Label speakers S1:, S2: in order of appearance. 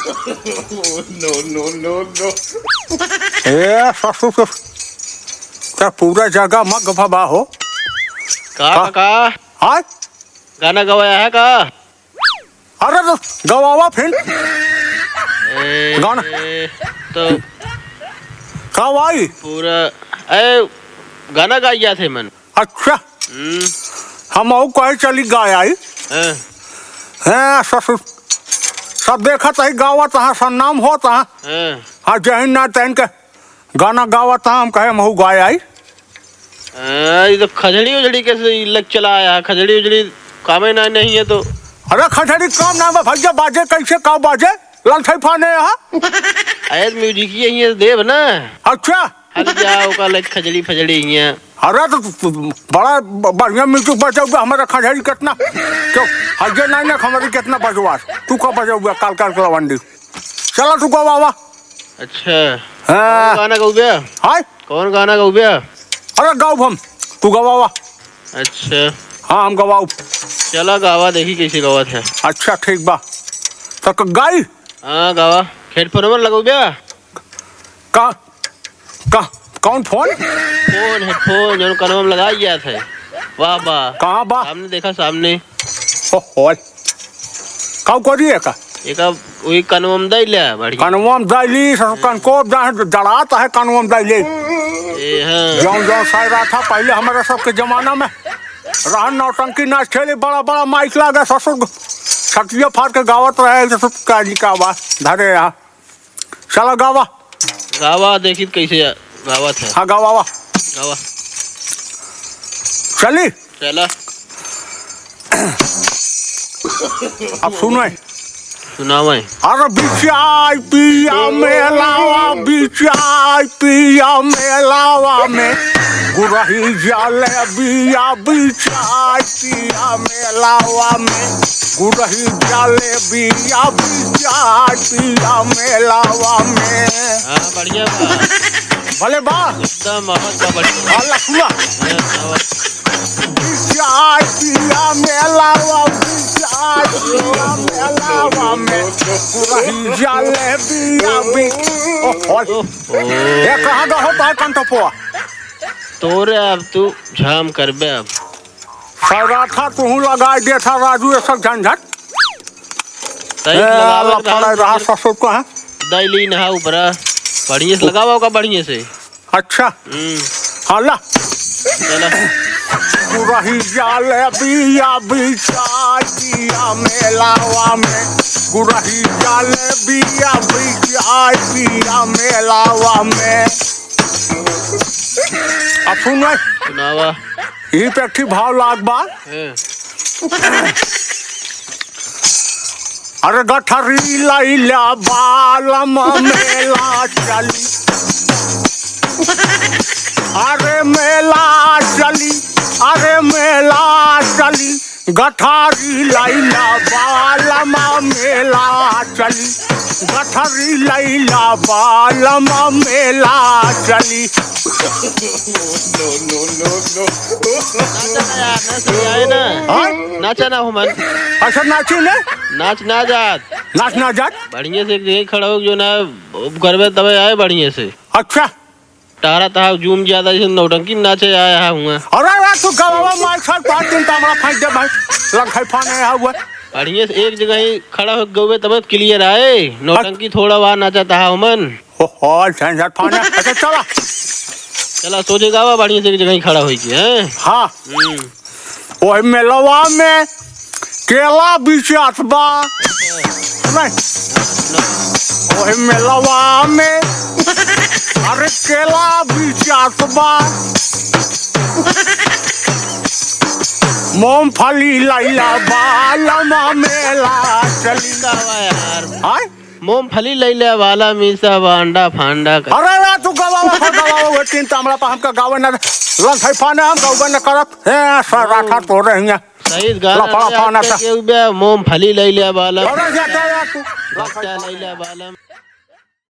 S1: No.
S2: ए ससुर का पूरा जगह मग भबा हो
S3: का
S2: हाय
S3: गाना गवाया है का?
S2: अरे तो गवावा फिर गाना
S3: तो
S2: गवाई
S3: पूरा गाना गाया थे मन।
S2: अच्छा हम कहे चली गाय आई
S3: हाँ।
S2: है ससुर सब देखा ही गावा तहाँ सन्नाम हो तहाँ हाँ जही ना तहन के गाना गावा तहाँ हम कहे महू गाय आई।
S3: ये तो खजड़ी उजड़ी कैसे लग चला आया? खजड़ी उजड़ी कामे ना नहीं है तो।
S2: अरे खजड़ी काम ना भैया बाजे कैसे का बाजे ललथई फाने यहाँ
S3: आयत म्यूजिक ही है देव ना।
S2: अच्छा
S3: हल जाओ का लग खजड़ी फजड़ी है।
S2: अरे तो बड़ा बढ़िया म्यूजिक बजाऊगा हमारा खजड़ी कितना क्यों हजे नहीं ना हमारी कितना बजवा तू का बजाऊगा काल काल का वंडी चलो तू गवा।
S3: अच्छा
S2: हाँ
S3: गाना गाऊ बे?
S2: हाय
S3: कौन गाना गाऊ बे?
S2: अरे गाँव हम तू गवा।
S3: अच्छा
S2: हाँ हम गवाऊ।
S3: चला गावा देखी कैसे गावा था।
S2: अच्छा ठीक बा तो गाई
S3: हाँ गावा हेडफोन में लगाऊ बे?
S2: का कौन फोन
S3: हेडफोन जो कानों में लगा गया था। वाह वाह
S2: कहाँ बा
S3: सामने देखा सामने
S2: हो का करिए का
S3: एक वही कानों में दे ले बढ़िया
S2: कानून दाइली कन को जड़ाता है कानून दाइली जो जो शायरा था पहले हमारे सबके जमाना में रहन नौटंकी नाच खेले बड़ा बड़ा माइक लगा ससुर छटिया फाड़ के गावत रहे का आवाज धरे यहाँ चला गावा
S3: गावा देखी कैसे गावा था।
S2: हाँ गावा
S3: गावा
S2: चली
S3: चला
S2: अब सुनो
S3: सुनावे।
S2: अरे बिचाई पिया मेलावा बिचाई पिया मेलावा में गुरही जाले बिया बिचाई पिया मेलावा में गुरही जाले बिया बिचाई पिया मेलावा में।
S3: हाँ बढ़िया बा
S2: भले बा
S3: एकदम आवाज का बढ़िया।
S2: अल्लाह सुना बिचाई पिया मेलावा बिचाई पिया मेलावा में गुरही जाले बिया बि ये कहाँ का होता है कंटोपुआ
S3: तोरे अब तू झाम कर बे अब
S2: सारा था तू लगा दे था राजू ये सब झंझट रहा ससुर को है
S3: दैली नहा ऊपर बढ़िया से लगावा का बढ़िया से।
S2: अच्छा हाला
S3: चला
S2: गुरही जाले बिया बिचाई पिया मेलावा में गुरही जाले बिया बिचाई पिया मेलावा में। अब सुनो
S3: सुनावा
S2: यही पे ठीक भाव लाग बा अरे गठरी लैला बालम मेला चली अरे मेला चली अरे मेला चली गठारी लैला बालमा मेला चली गठरी लैला बालमा मेला चली।
S3: नाचा ना हो मन
S2: अच्छा नाची ने
S3: नाच ना जात
S2: नाच ना जात
S3: बढ़िया से एक खड़ा हो जो ना करवे तबे आए बढ़िया से।
S2: अच्छा
S3: तारा ता जूम ज्यादा जैसे नौटंकी नाचे आया हुआ।
S2: अरे यार तू गवावा मार छाड़ पाँच दिन तामड़ा फाइट दे भाई लग खाई फाने आया हुआ
S3: बढ़िया से एक जगह ही खड़ा हो गए तब क्लियर आए नौटंकी थोड़ा वहाँ नाचा था मन
S2: हो झंझट फाने। अच्छा चला
S3: चला सोचे गावा बढ़िया से एक जगह ही खड़ा हो गया।
S2: हाँ ओह मेलवा में केला बिचात बा ओह मेलवा में अरे केला बिचात बा मूंगफली लैला बालमा मेला चली
S3: गावा यार
S2: हाय
S3: मूंगफली लैला वाला मीसा बांडा फांडा कर।
S2: अरे यार तू गवावा तीन तामड़ा पर हमका गावे ना लग है फाने हम गावे ना करत है सारा था तो रहे हैं
S3: सही गाना मूंगफली लैला वाला
S2: अरे जाता यार तू
S3: लैला वाला।